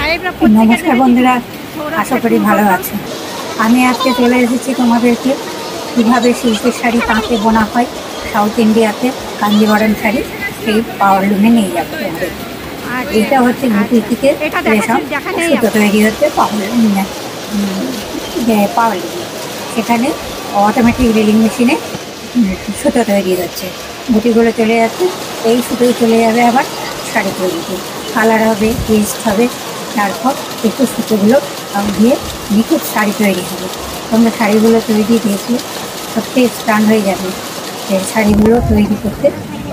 নমস্কার বন্ধুরা, আশা করি ভালো আছে। আমি আজকে চলে এসেছি তোমাদেরকে কীভাবে সিল্কের শাড়ি তাঁতে বোনা হয় সাউথ ইন্ডিয়াতে, কাঞ্জিবরম শাড়ি, সেই পাওয়ার লুমে নিয়ে যাবো তোমাদের। এইটা হচ্ছে গুটি থেকে রেশম সুতো তৈরি হচ্ছে পাওয়ার লুমে। সেখানে অটোমেটিক রিলিং মেশিনে সুতো তৈরি হচ্ছে, গুটিগুলো চলে যাচ্ছে, এই সুতোই চলে যাবে আবার শাড়ি তৈরিতে। কালার হবে, পেস্ট হবে, তারপর একটু সুতোগুলো দিয়ে নিখুঁত শাড়ি তৈরি হবে। তোমরা শাড়িগুলো তৈরি দেখলে সত্যি স্টান হয়ে যাবে যে শাড়িগুলো তৈরি করতে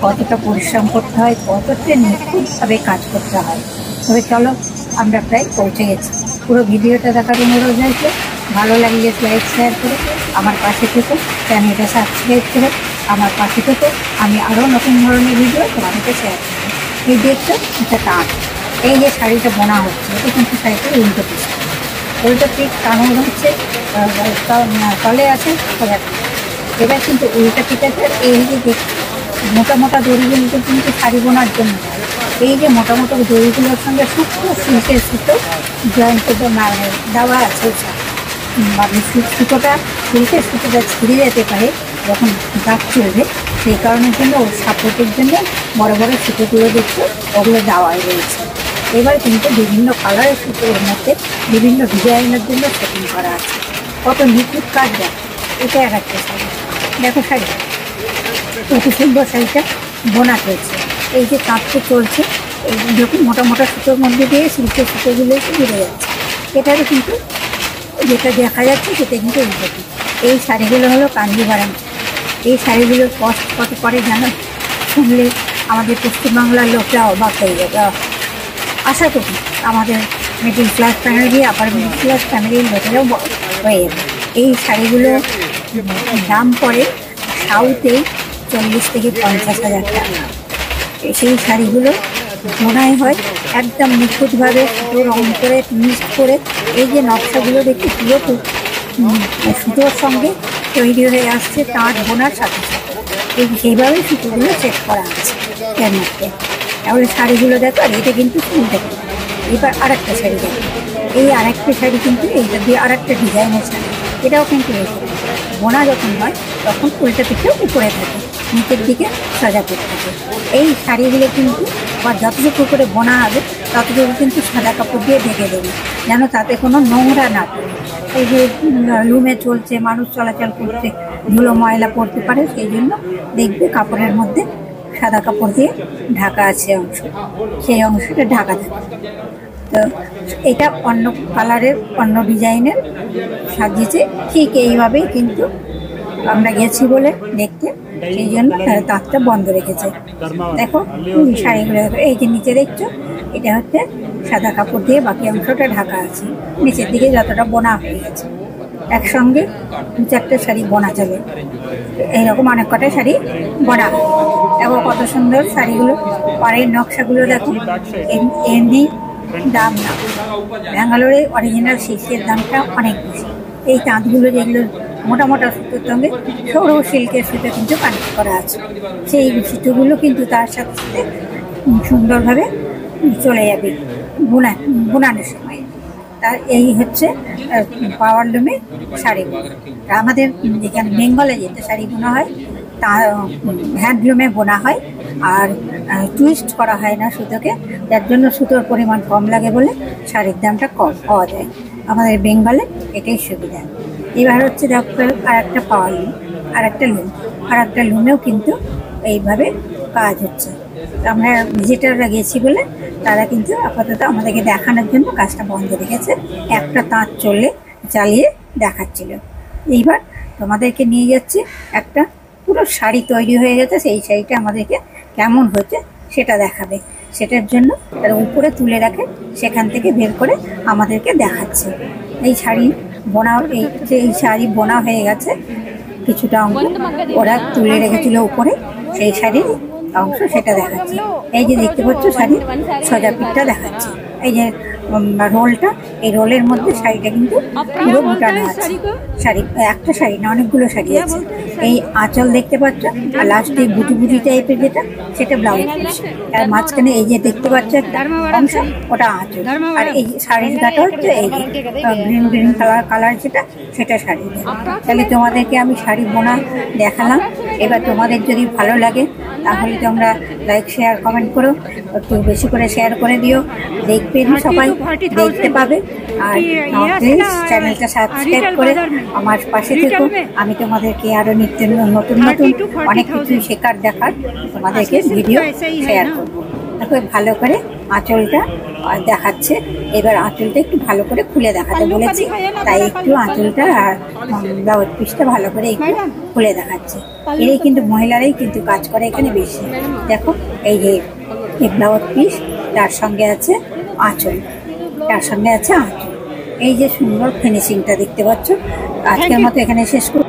কতটা পরিশ্রম করতে হয়, কতটা নিখুঁতভাবে কাজ করতে হয়। তবে চলো, আমরা প্রায় পৌঁছে গেছি। পুরো ভিডিওটা দেখার অনুরোধ হয়েছে। ভালো লাগলে লাইক শেয়ার করে আমার পাশে থেকে চ্যানেলটা সাবস্ক্রাইব করে আমার পাশে থেকে আমি আরও নতুন ধরনের ভিডিও তোমাদেরকে শেয়ার করবো। এই দেখছো, এটা তাঁত। এই যে শাড়িটা বোনা হচ্ছে, এটা কিন্তু শাড়িটা উল্টো পিস। উল্টো পিস কারণ হচ্ছে তলে আছে সোজা পিস। এটা কিন্তু উল্টো পিঠাতে এই যে দেখছি মোটা মোটা দড়িগুলো কিন্তু শাড়ি বোনার জন্য। এই যে মোটা মোটা দড়িগুলোর সঙ্গে সূক্ষ্ম সিল্কের সুতো জয়েন্ট দেওয়া আছে। মানে সুতোটা সিল্কের সুতোটা ছিঁড়ে যেতে পারে যখন দাগ চলবে, সেই কারণের জন্য ওর সাপোর্টের জন্য বড় বড় সুতোগুলো দেখতে ওগুলো দেওয়াই রয়েছে। এবার কিন্তু বিভিন্ন কালারের সুতোর মধ্যে বিভিন্ন ডিজাইনের জন্য সেটিং করা আছে। কত নিখুঁত কাজ দেখো। এটা একটা শাড়ি, দেখো শাড়ি কত সুন্দর শাড়িটা বোনা হয়েছে। এই যে কাঁচতে চলছে, এই যখন মোটা মোটা সুতোর মধ্যে দিয়ে সিল্কের সুতোগুলো একটু বেড়ে যাচ্ছে। এটারও কিন্তু যেটা দেখা যাচ্ছে সেটা কিন্তু উল্টো। এই শাড়িগুলো হলো কাঞ্জিবরম। এই শাড়িগুলোর কস্ট কত করে জানো? শুনলে আমাদের পশ্চিমবাংলার লোকরা অবাক হয়ে যাবে। আশা করি আমাদের মিডল ক্লাস ফ্যামিলি, আপার মিডল ক্লাস ফ্যামিলির লোকেরাও হয়ে যাবে। এই শাড়িগুলো দাম পড়ে সাউথে 40 থেকে 50,000 টাকা। সেই শাড়িগুলো বোনাই হয় একদম নিখুঁতভাবে, সুতো রং করে মিক্সড করে। এই যে নকশাগুলো দেখি পুরো সুতোর সঙ্গে তৈরি হয়ে আসছে তাঁত বোনার সাথে সাথে। এই সেইভাবেই সুতোগুলো সেট করা আছে ক্যানভাসে। তাহলে শাড়িগুলো দেখো। আর এটা কিন্তু ফুল দেখো। এবার আরেকটা শাড়ি দেখো। এই আরেকটা শাড়ি কিন্তু এইটা দিয়ে আরেকটা ডিজাইনের শাড়ি। এটাও কিন্তু বোনা যখন হয় তখন উল্টো পিঠে উপরে থাকে, নিচের দিকে সাজা করে থাকে। এই শাড়িগুলো কিন্তু আবার যতটুকু করে বোনা হবে ততটুকু কিন্তু সাদা কাপড় দিয়ে ঢেকে দেবে, যেন তাতে কোনো নোংরা না পড়ে। এই যে লুমে চলছে, মানুষ চলাচল করতে ধুলো ময়লা পড়তে পারে, সেই জন্য দেখবে কাপড়ের মধ্যে সাদা কাপড় দিয়ে ঢাকা আছে অংশ, সেই অংশটা ঢাকা থাকে। তো এটা অন্য কালারের অন্য ডিজাইনের সাজিয়েছে, ঠিক এইভাবেই কিন্তু আমরা গেছি বলে দেখতে, সেই জন্য তাঁতটা বন্ধ রেখেছে। দেখো শাড়িগুলো দেখো। এই যে নিচে দেখছো, এটা হচ্ছে সাদা কাপড় দিয়ে বাকি অংশটা ঢাকা আছে, নিচের দিকে যতটা বোনা হয়ে গেছে। একসঙ্গে 2-4টে শাড়ি বোনা চলে, এইরকম অনেক কটা শাড়ি বোনা। দেখো কত সুন্দর শাড়িগুলো। পাড়ের নকশাগুলো দেখো। এমনি দাম না, ব্যাঙ্গালোরে অরিজিনাল সিল্কের দামটা অনেক বেশি। এই তাঁতগুলো যেগুলো মোটা মোটা সুতোর সঙ্গে সরু সিল্কের সুতো কিন্তু কানেক্ট করা আছে, সেই সুতোগুলো কিন্তু তার সাথে সাথে সুন্দরভাবে চলে যাবে বোনানোর সময়। তার এই হচ্ছে পাওয়ার লুমে শাড়ি। আমাদের যেখানে বেঙ্গলে যেটা শাড়ি বোনা হয় তা হ্যান্ডলুমে বোনা হয়, আর টুইস্ট করা হয় না সুতোকে, যার জন্য সুতোর পরিমাণ কম লাগে বলে শাড়ির দামটা কম পাওয়া যায়। আমাদের বেঙ্গলে এটাই সুবিধা। এবার হচ্ছে দেখো আর একটা পাওয়ার লুম, আর একটা লুম, আর একটা লুমেও কিন্তু এইভাবে কাজ হচ্ছে। আমরা ভিজিটাররা গেছি বলে তারা কিন্তু আপাতত আমাদেরকে দেখানোর জন্য কাজটা বন্ধ রেখেছে। একটা তাঁত চালিয়ে দেখাচ্ছিল। এইবার তোমাদেরকে নিয়ে যাচ্ছি, একটা পুরো শাড়ি তৈরি হয়ে গেছে, সেই শাড়িটা আমাদেরকে কেমন হচ্ছে সেটা দেখাবে। সেটার জন্য তারা উপরে তুলে রাখে, সেখান থেকে বের করে আমাদেরকে দেখাচ্ছে। এই শাড়ি বোনা, এই শাড়ি বোনা হয়ে গেছে, কিছুটা অংশ ওরা তুলে রেখেছিল উপরে, সেই শাড়ির অংশ সেটা দেখাচ্ছে। এই যে দেখতে পাচ্ছ শাড়ির সোজা পিঠটা দেখাচ্ছে। এই যে রোলটা, এই রোলের মধ্যে শাড়িটা কিন্তু পুরো বুটানো আছে। শাড়ি, একটা শাড়ি না অনেকগুলো শাড়ি আছে। এই আঁচল দেখতে পাচ্ছ, আর লাস্টে বুটি বুটি টাইপের যেটা সেটা ব্লাউজ পিস, আর মাঝখানে এই যে দেখতে পাচ্ছ একটা অংশ ওটা আঁচল, আর এই শাড়ির গাটা হচ্ছে এই গ্রিন গ্রিন কালার যেটা সেটা শাড়ি। তাহলে তোমাদেরকে আমি শাড়ি বোনা দেখালাম। এবার তোমাদের যদি ভালো লাগে তাহলে তোমরা লাইক শেয়ার কমেন্ট করো, একটু বেশি করে শেয়ার করে দিও, দেখবে সবাই দেখতে পাবে। আর প্লিজ চ্যানেলটা সাবস্ক্রাইব করে আমার পাশে থেকো। আমি তোমাদেরকে আরো নিত্য নতুন নতুন অনেক কিছু শেখার দেখার তোমাদেরকে ভিডিও শেয়ার করবো। দেখো ভালো করে আঁচলটা দেখাচ্ছে, এবার আঁচলটা একটু ভালো করে খুলে দেখাতে বলেছি, তাই একটু আঁচলটা আর ব্লাউজ পিসটা ভালো করে একটু খুলে দেখাচ্ছে। এরাই কিন্তু মহিলারাই কিন্তু কাজ করে এখানে বেশি। দেখো এই যে ব্লাউজ পিস, তার সঙ্গে আছে আঁচল, তার সঙ্গে আছে আঁচল। এই যে সুন্দর ফিনিশিংটা দেখতে পাচ্ছ। আজকের মতো এখানে শেষ করব।